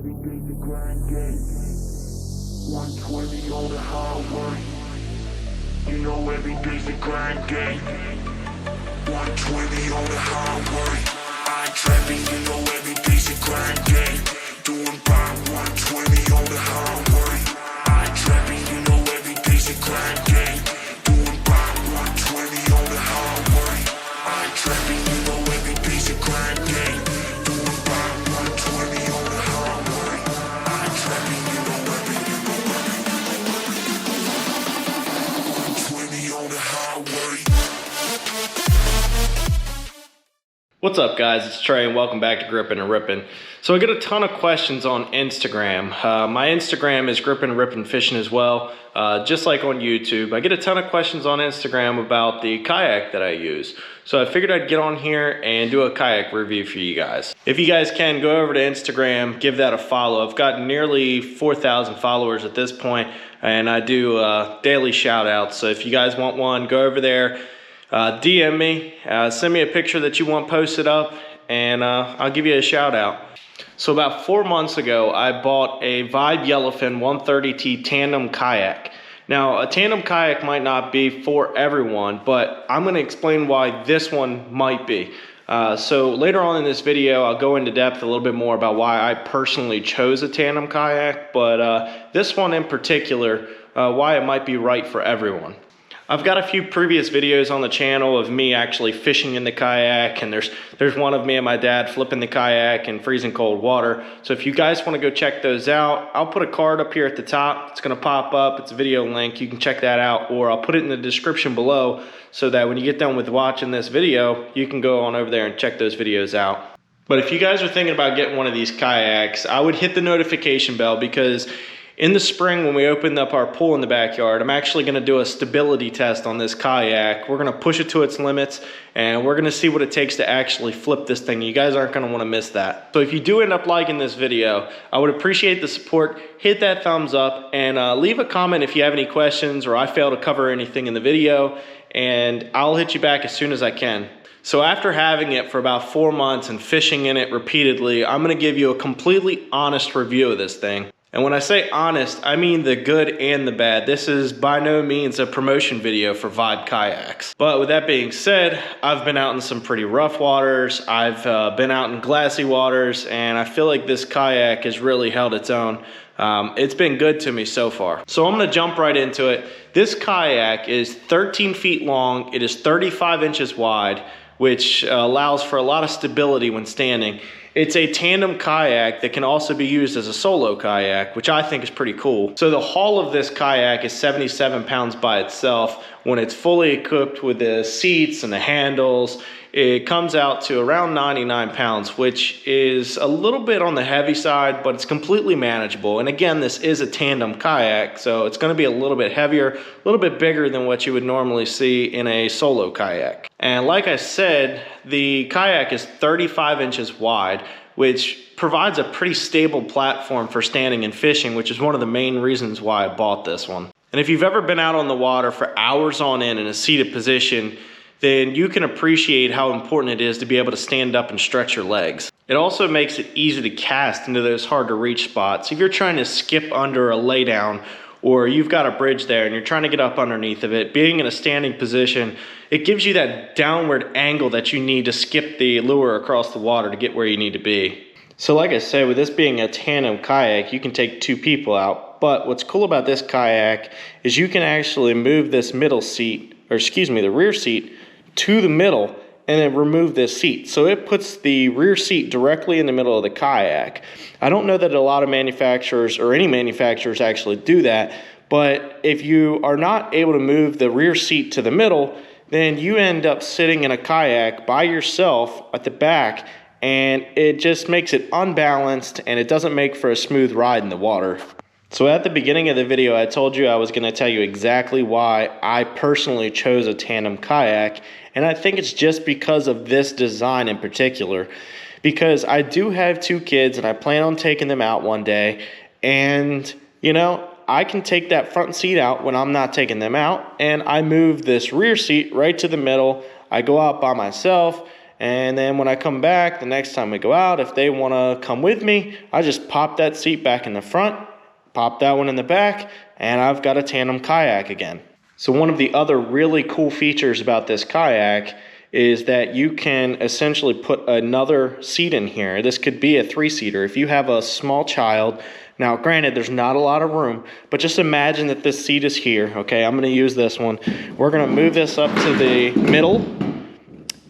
every day's a grind day. 120 on the highway. You know every day's a grind day. 120 on the highway. I ain't trapping, you know every day's a grind day. Doing by 120 on the highway. I ain't trapping, you know every day's a grind day. Doing by 120 on the highway. I ain't trapping, you know every day's a grind day. Doing by 120 on the highway. I ain't trapping, you know every 120 on the highway. What's up, guys? It's Trey and welcome back to Grippin' and Rippin'. So I get a ton of questions on Instagram. My Instagram is Grippin' and Rippin' Fishing as well, just like on YouTube. I get a ton of questions on Instagram about the kayak that I use. So I figured I'd get on here and do a kayak review for you guys. If you guys can, go over to Instagram, give that a follow. I've got nearly 4,000 followers at this point, and I do daily shout outs. So if you guys want one, go over there. DM me, send me a picture that you want posted up, and I'll give you a shout out. So about 4 months ago, I bought a Vibe Yellowfin 130T tandem kayak. Now, a tandem kayak might not be for everyone, but I'm going to explain why this one might be. So later on in this video, I'll go into depth a little bit more about why I personally chose a tandem kayak, but this one in particular, why it might be right for everyone. I've got a few previous videos on the channel of me actually fishing in the kayak, and there's one of me and my dad flipping the kayak in freezing cold water. So if you guys want to go check those out, I'll put a card up here at the top. It's going to pop up. It's a video link. You can check that out, or I'll put it in the description below so that when you get done with watching this video, you can go on over there and check those videos out. But if you guys are thinking about getting one of these kayaks, I would hit the notification bell, because in the spring, when we opened up our pool in the backyard, I'm actually going to do a stability test on this kayak. We're going to push it to its limits, and we're going to see what it takes to actually flip this thing. You guys aren't going to want to miss that. So if you do end up liking this video, I would appreciate the support. Hit that thumbs up, and leave a comment if you have any questions or I fail to cover anything in the video, and I'll hit you back as soon as I can. So after having it for about 4 months and fishing in it repeatedly, I'm going to give you a completely honest review of this thing. And when I say honest, I mean the good and the bad. This is by no means a promotion video for Vibe Kayaks. But with that being said, I've been out in some pretty rough waters. I've been out in glassy waters, and I feel like this kayak has really held its own. It's been good to me so far. So I'm gonna jump right into it. This kayak is 13 feet long. It is 35 inches wide, which allows for a lot of stability when standing. It's a tandem kayak that can also be used as a solo kayak, which I think is pretty cool. So the hull of this kayak is 77 pounds by itself. When it's fully equipped with the seats and the handles, it comes out to around 99 pounds, which is a little bit on the heavy side, but it's completely manageable. And again, this is a tandem kayak, so it's gonna be a little bit heavier, a little bit bigger than what you would normally see in a solo kayak. And like I said, the kayak is 35 inches wide, which provides a pretty stable platform for standing and fishing, which is one of the main reasons why I bought this one. And if you've ever been out on the water for hours on end in a seated position, then you can appreciate how important it is to be able to stand up and stretch your legs. It also makes it easy to cast into those hard to reach spots. If you're trying to skip under a laydown, or you've got a bridge there and you're trying to get up underneath of it, being in a standing position, it gives you that downward angle that you need to skip the lure across the water to get where you need to be. So like I said, with this being a tandem kayak, you can take 2 people out. But what's cool about this kayak is you can actually move this middle seat, or excuse me, the rear seat, to the middle, and then remove this seat. So it puts the rear seat directly in the middle of the kayak. I don't know that a lot of manufacturers, or any manufacturers, actually do that, but if you are not able to move the rear seat to the middle, then you end up sitting in a kayak by yourself at the back, and it just makes it unbalanced, and it doesn't make for a smooth ride in the water. So at the beginning of the video, I told you I was going to tell you exactly why I personally chose a tandem kayak, and I think it's just because of this design in particular. Because I do have 2 kids, and I plan on taking them out one day, and you know, I can take that front seat out when I'm not taking them out, and I move this rear seat right to the middle. I go out by myself, And then when I come back, the next time we go out, if they want to come with me, I just pop that seat back in the front, pop that one in the back, and I've got a tandem kayak again. So one of the other really cool features about this kayak is that you can essentially put another seat in here. This could be a 3-seater. If you have a small child, now granted there's not a lot of room, but just imagine that this seat is here, okay? I'm gonna use this one. We're gonna move this up to the middle,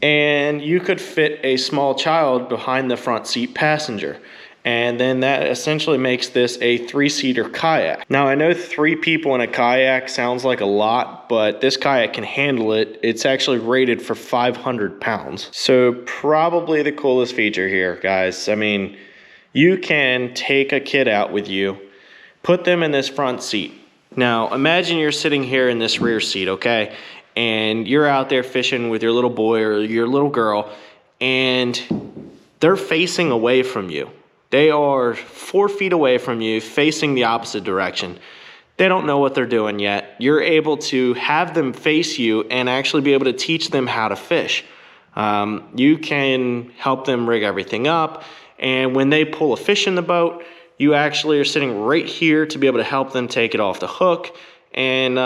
and you could fit a small child behind the front seat passenger. And then that essentially makes this a 3-seater kayak. Now I know 3 people in a kayak sounds like a lot, but this kayak can handle it. It's actually rated for 500 pounds. So probably the coolest feature here, guys. I mean, you can take a kid out with you, put them in this front seat. Now imagine you're sitting here in this rear seat, okay? And you're out there fishing with your little boy or your little girl, and they're facing away from you. They are 4 feet away from you, facing the opposite direction. They don't know what they're doing yet. You're able to have them face you and actually be able to teach them how to fish. You can help them rig everything up, and when they pull a fish in the boat, you actually are sitting right here to be able to help them take it off the hook. And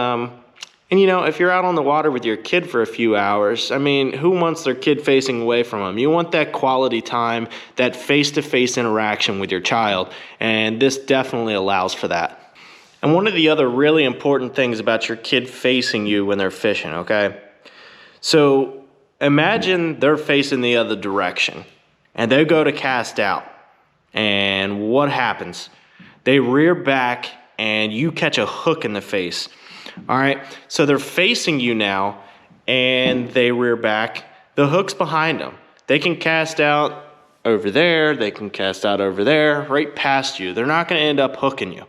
you know, if you're out on the water with your kid for a few hours, I mean, who wants their kid facing away from them? You want that quality time, that face-to-face interaction with your child, and this definitely allows for that. And one of the other really important things about your kid facing you when they're fishing, okay? So imagine they're facing the other direction, and they go to cast out, and what happens? They rear back, and you catch a hook in the face. All right, so they're facing you now, and they rear back. The hook's behind them. They can cast out over there. They can cast out over there, right past you. They're not going to end up hooking you.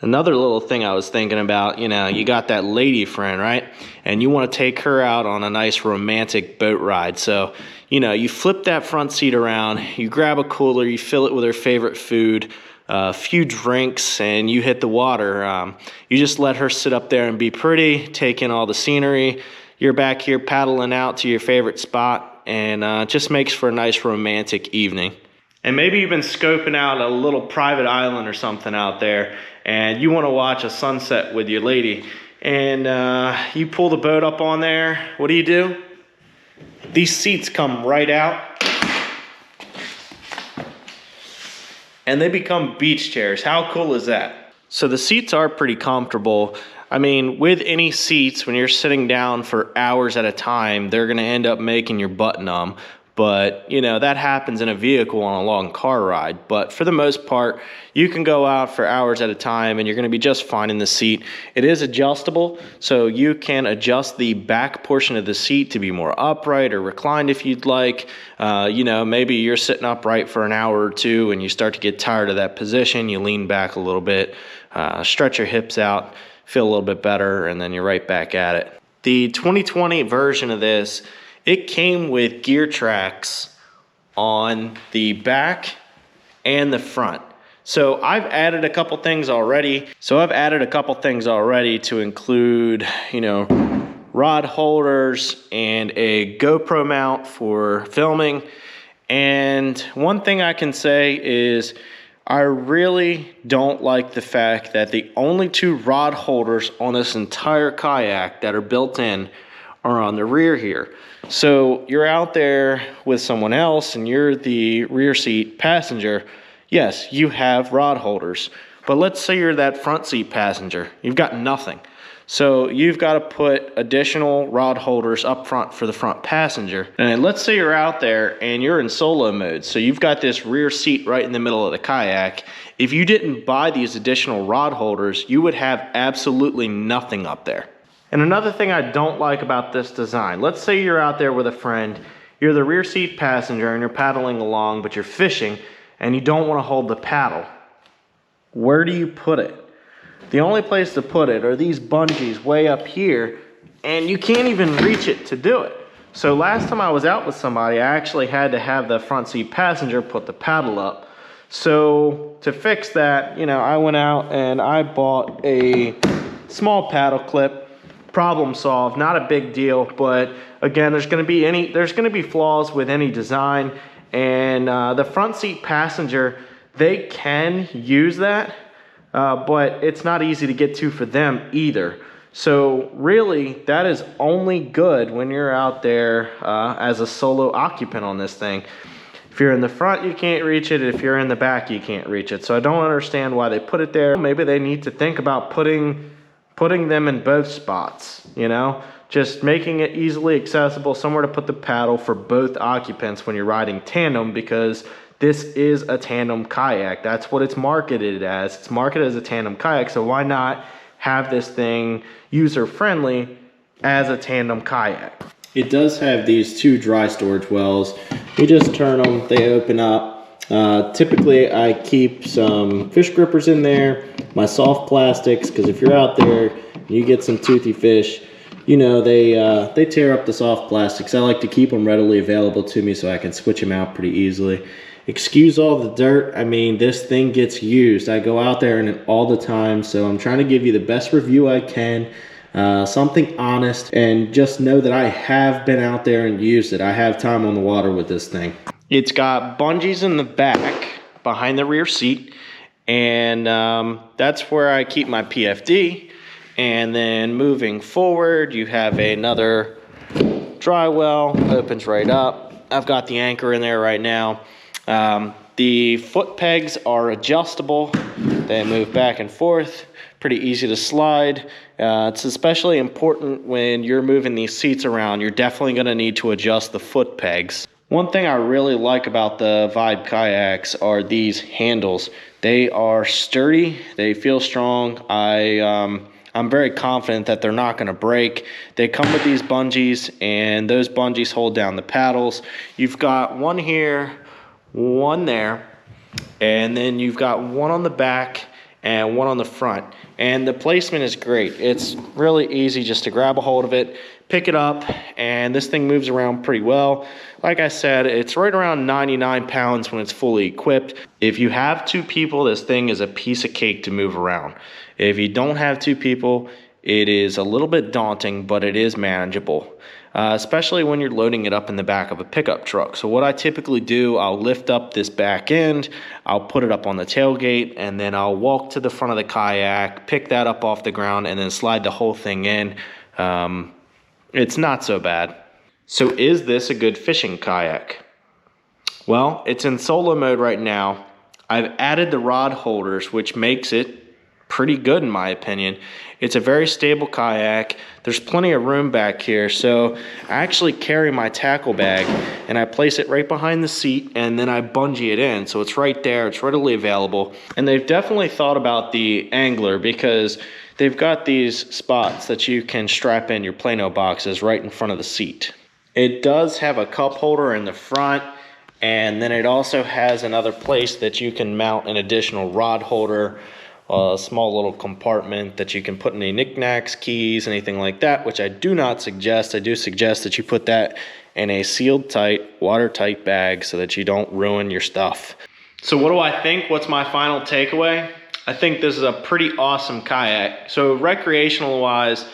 Another little thing I was thinking about, you know, you got that lady friend, right? And you want to take her out on a nice romantic boat ride. So, you know, you flip that front seat around, you grab a cooler, you fill it with her favorite food, a few drinks, and you hit the water. You just let her sit up there and be pretty, take in all the scenery. You're back here paddling out to your favorite spot, and just makes for a nice romantic evening. And maybe you've been scoping out a little private island or something out there, and you want to watch a sunset with your lady, and you pull the boat up on there. What do? These seats come right out, and they become beach chairs. How cool is that? So the seats are pretty comfortable. I mean, with any seats, when you're sitting down for hours at a time, they're gonna end up making your butt numb. But, you know, that happens in a vehicle on a long car ride. But for the most part, you can go out for hours at a time and you're gonna be just fine in the seat. It is adjustable, so you can adjust the back portion of the seat to be more upright or reclined if you'd like. You know, maybe you're sitting upright for an hour or two and you start to get tired of that position. You lean back a little bit, stretch your hips out, feel a little bit better, and then you're right back at it. The 2020 version of this, it came with gear tracks on the back and the front. So I've added a couple things already. To include, you know, rod holders and a GoPro mount for filming. And one thing I can say is I really don't like the fact that the only 2 rod holders on this entire kayak that are built in are on the rear here. So you're out there with someone else and you're the rear seat passenger. Yes, you have rod holders, but let's say you're that front seat passenger. You've got nothing. So you've got to put additional rod holders up front for the front passenger. And let's say you're out there and you're in solo mode. So you've got this rear seat right in the middle of the kayak. If you didn't buy these additional rod holders, you would have absolutely nothing up there. And another thing I don't like about this design, let's say you're out there with a friend, you're the rear seat passenger and you're paddling along, but you're fishing and you don't want to hold the paddle. Where do you put it? The only place to put it are these bungees way up here, and you can't even reach it to do it. So last time I was out with somebody, I actually had to have the front seat passenger put the paddle up. So to fix that, you know, I went out and I bought a small paddle clip. problem solved, not a big deal. But again, there's going to be flaws with any design, and the front seat passenger, they can use that, but it's not easy to get to for them either. So really, that is only good when you're out there as a solo occupant on this thing. If you're in the front, you can't reach it. If you're in the back, you can't reach it. So I don't understand why they put it there. Maybe they need to think about putting them in both spots, you know? Just making it easily accessible, somewhere to put the paddle for both occupants when you're riding tandem, because this is a tandem kayak. That's what it's marketed as. It's marketed as a tandem kayak, so why not have this thing user-friendly as a tandem kayak? It does have these 2 dry storage wells. You just turn them, they open up. Typically, I keep some fish grippers in there, my soft plastics, because if you're out there and you get some toothy fish, you know, they tear up the soft plastics. I like to keep them readily available to me so I can switch them out pretty easily. Excuse all the dirt. I mean, this thing gets used. I go out there in it all the time, so I'm trying to give you the best review I can, something honest, and just know that I have been out there and used it. I have time on the water with this thing. It's got bungees in the back behind the rear seat, and that's where I keep my PFD. And then moving forward, you have another dry well, opens right up. I've got the anchor in there right now. The foot pegs are adjustable. They move back and forth, pretty easy to slide. It's especially important when you're moving these seats around. You're definitely going to need to adjust the foot pegs. One thing I really like about the Vibe kayaks are these handles. They are sturdy, they feel strong. I'm very confident that they're not going to break. They come with these bungees, and those bungees hold down the paddles. You've got one here, one there, and then you've got one on the back and one on the front. And the placement is great. It's really easy just to grab a hold of it, pick it up, and this thing moves around pretty well. Like I said, it's right around 99 pounds when it's fully equipped. If you have 2 people, this thing is a piece of cake to move around. If you don't have 2 people, it is a little bit daunting, but it is manageable, especially when you're loading it up in the back of a pickup truck. So what I typically do, I'll lift up this back end, I'll put it up on the tailgate, and then I'll walk to the front of the kayak, pick that up off the ground, and then slide the whole thing in. It's not so bad. So is this a good fishing kayak? Well, it's in solo mode right now. I've added the rod holders, which makes it pretty good in my opinion. It's a very stable kayak. There's plenty of room back here, so I actually carry my tackle bag and I place it right behind the seat, and then I bungee it in, so it's right there, it's readily available. And they've definitely thought about the angler, because they've got these spots that you can strap in your Plano boxes right in front of the seat. It does have a cup holder in the front, and then it also has another place that you can mount an additional rod holder, a small little compartment that you can put any knickknacks, keys, anything like that, which I do not suggest. I do suggest that you put that in a sealed tight, watertight bag so that you don't ruin your stuff. So what do I think? What's my final takeaway? I think this is a pretty awesome kayak. So recreational wise,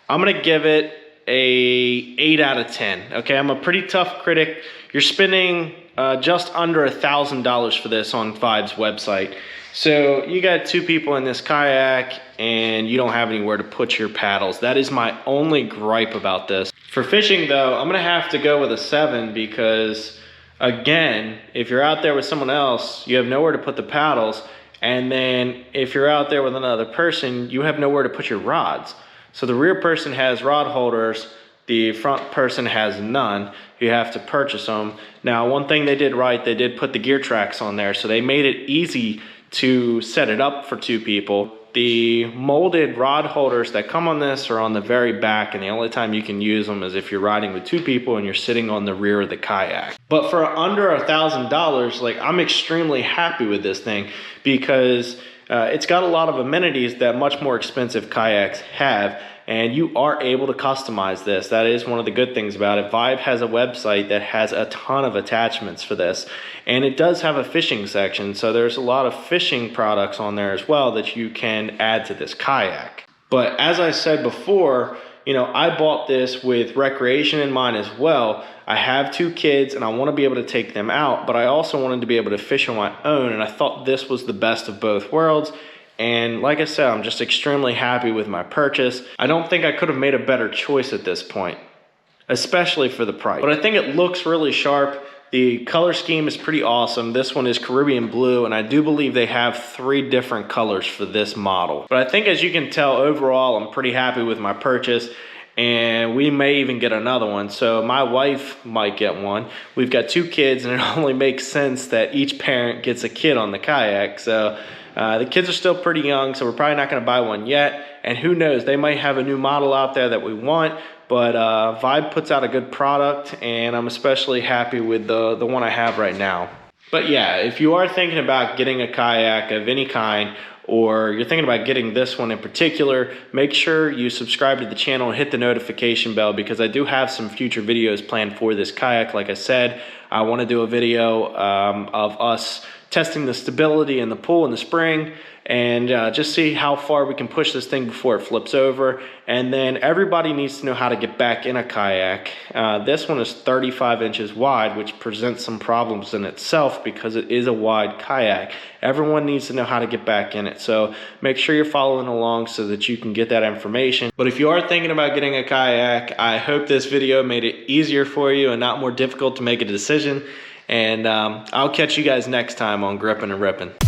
I'm gonna give it a 8 out of 10. Okay, I'm a pretty tough critic. You're spending just under $1,000 for this on Vibe's website. So you got 2 people in this kayak and you don't have anywhere to put your paddles. That is my only gripe about this. For fishing though, I'm gonna have to go with a 7, because again, if you're out there with someone else, you have nowhere to put the paddles. And then if you're out there with another person, you have nowhere to put your rods. So the rear person has rod holders, the front person has none. You have to purchase them. Now, one thing they did right, they did put the gear tracks on there, so they made it easy to set it up for 2 people. The molded rod holders that come on this are on the very back, and the only time you can use them is if you're riding with 2 people and you're sitting on the rear of the kayak. But for under $1,000, like, I'm extremely happy with this thing, because it's got a lot of amenities that much more expensive kayaks have, and you are able to customize this. That is one of the good things about it. Vibe has a website that has a ton of attachments for this, and it does have a fishing section, so there's a lot of fishing products on there as well that you can add to this kayak. But as I said before, you know, I bought this with recreation in mind as well. I have 2 kids and I want to be able to take them out, but I also wanted to be able to fish on my own, and I thought this was the best of both worlds. And like I said, I'm just extremely happy with my purchase. I don't think I could have made a better choice at this point, especially for the price. But I think it looks really sharp. The color scheme is pretty awesome. This one is Caribbean blue, and I do believe they have 3 different colors for this model. But I think, as you can tell, overall, I'm pretty happy with my purchase, and we may even get another one. So my wife might get one. We've got 2 kids, and it only makes sense that each parent gets a kid on the kayak. So the kids are still pretty young, so we're probably not gonna buy one yet. And who knows, they might have a new model out there that we want. But Vibe puts out a good product, and I'm especially happy with the one I have right now. But yeah, if you are thinking about getting a kayak of any kind, or you're thinking about getting this one in particular, make sure you subscribe to the channel and hit the notification bell, because I do have some future videos planned for this kayak. Like I said, I want to do a video of us testing the stability in the pool in the spring, and just see how far we can push this thing before it flips over. And then everybody needs to know how to get back in a kayak. This one is 35 inches wide, which presents some problems in itself because it is a wide kayak. Everyone needs to know how to get back in it. So make sure you're following along so that you can get that information. But if you are thinking about getting a kayak, I hope this video made it easier for you and not more difficult to make a decision. And I'll catch you guys next time on Grippin' and Rippin'.